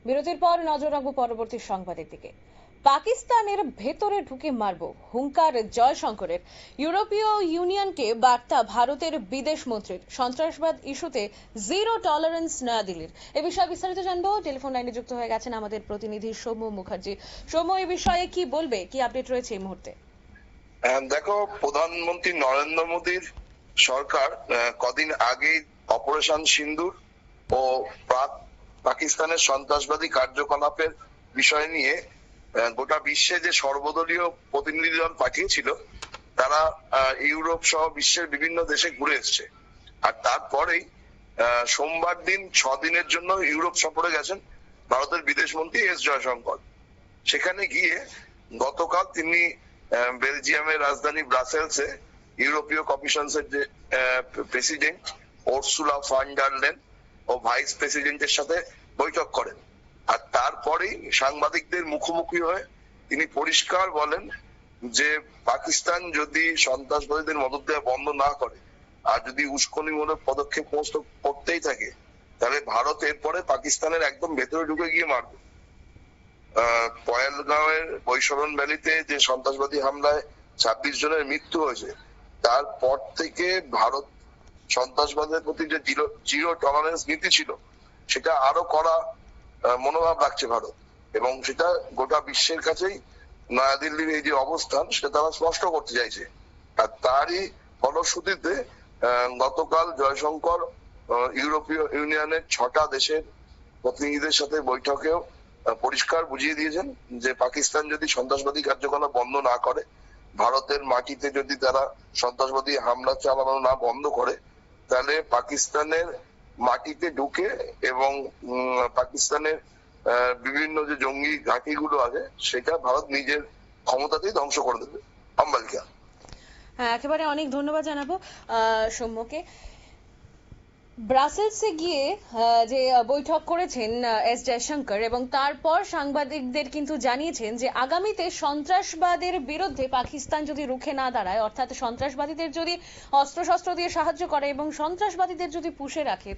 বিরতির পর নজর রাখবো পরবর্তী সংবাদের দিকে। পাকিস্তানের ভেতরে ঢুকে মারবো হুঙ্কার জয়শঙ্করের। ইউরোপীয় ইউনিয়নকে বার্তা ভারতের বিদেশ মন্ত্রীর। সন্ত্রাসবাদ ইস্যুতে জিরো টলারেন্স নয়াদিল্লির। এ বিষয়ে বিস্তারিত জানবো। টেলিফোন লাইনে যুক্ত হয়ে গেছেন আমাদের প্রতিনিধি সৌম্য মুখার্জি। সৌম্য, এই বিষয়ে কি বলবে, কি আপডেট রয়েছে এই মুহূর্তে? দেখো, প্রধানমন্ত্রী নরেন্দ্র মোদীর সরকার কদিন আগেই অপারেশন সিন্দুর ও পাকিস্তানের সন্ত্রাসবাদী কার্যকলাপের বিষয় নিয়ে গোটা বিশ্বে যে সর্বদলীয় প্রতিনিধি দল পাঠিয়েছিল, তারা ইউরোপ সহ বিশ্বের বিভিন্ন দেশে ঘুরে এসছে। আর তারপরেই সোমবার দিন 6 দিনের জন্য ইউরোপ সফরে গেছেন ভারতের বিদেশ মন্ত্রী এস জয়শঙ্কর। সেখানে গিয়ে গতকাল তিনি বেলজিয়ামের রাজধানী ব্রাসেলসে ইউরোপীয় কমিশনের যে president Ursula von der Leyen ও ভাইস প্রেসিডেন্টের সাথে বৈঠক করেন। আর তারপরেই সাংবাদিকদের মুখোমুখি হয়ে তিনি পরিষ্কার বলেন যে পাকিস্তান যদি সন্ত্রাসবাদীদের মদদ দেওয়া বন্ধ না করে আর যদি উস্কানিমূলক পদক্ষেপ করতেই থাকে, তাহলে ভারত এরপরে পাকিস্তানের একদম ভেতরে ঢুকে গিয়ে মারবে। পহেলগাঁওয়ের বৈশরণ ভ্যালিতে যে সন্ত্রাসবাদী হামলায় 26 জনের মৃত্যু হয়েছে, তারপর থেকে ভারত সন্ত্রাসবাদের প্রতি যে জিরো টলারেন্স নীতি ছিল, সেটা আরো কড়া মনোভাব রাখছে ভারত, এবং সেটা গোটা বিশ্বের কাছেই নয়াদিল্লির এই যে অবস্থান, সেটা তারা স্পষ্ট করতে চাইছে। আর তারই ফলশ্রুতিতে গতকাল জয়শঙ্কর ইউরোপীয় ইউনিয়নের 6টা দেশের প্রতিনিধিদের সাথে বৈঠকেও পরিষ্কার বুঝিয়ে দিয়েছেন যে পাকিস্তান যদি সন্ত্রাসবাদী কার্যকলাপ বন্ধ না করে, ভারতের মাটিতে যদি তারা সন্ত্রাসবাদী হামলা চালানো না বন্ধ করে, তাহলে পাকিস্তানের মাটিতে ঢুকে এবং পাকিস্তানের বিভিন্ন যে জঙ্গি ঘাঁটিগুলো আছে, সেটা ভারত নিজের ক্ষমতাতেই ধ্বংস করে দেবে। অম্বালিকা। হ্যাঁ, একেবারে অনেক ধন্যবাদ জানাবো সৌম্যকে। ব্রাসেলসে গিয়ে যে বৈঠক করেছেন এস জয়শঙ্কর, এবং তারপর সাংবাদিকদের কিন্তু জানিয়েছেন যে আগামীতে সন্ত্রাসবাদের বিরুদ্ধে পাকিস্তান যদি রুখে না দাঁড়ায়, অর্থাৎ সন্ত্রাসবাদীদের যদি অস্ত্রশস্ত্র দিয়ে সাহায্য করে এবং সন্ত্রাসবাদীদের যদি পুষে রাখে,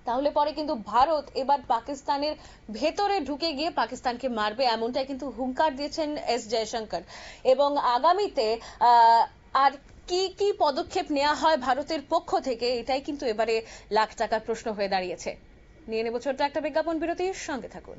তাহলে পরে কিন্তু ভারত এবার পাকিস্তানের ভেতরে ঢুকে গিয়ে পাকিস্তানকে মারবে, এমনটাই কিন্তু হুঙ্কার দিয়েছেন এস জয়শঙ্কর। এবং আগামীতে আর কি কি পদক্ষেপ নেওয়া হয় ভারতের পক্ষ থেকে, এটাই কিন্তু এবারে লাখ টাকার প্রশ্ন হয়ে দাঁড়িয়েছে। নিয়ে নেব ছোট্ট একটা বিজ্ঞাপন বিরতির সঙ্গে থাকুন।